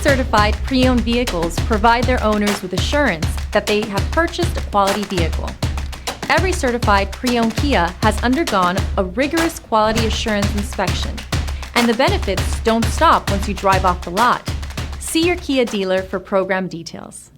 Kia-certified pre-owned vehicles provide their owners with assurance that they have purchased a quality vehicle. Every certified pre-owned Kia has undergone a rigorous quality assurance inspection, and the benefits don't stop once you drive off the lot. See your Kia dealer for program details.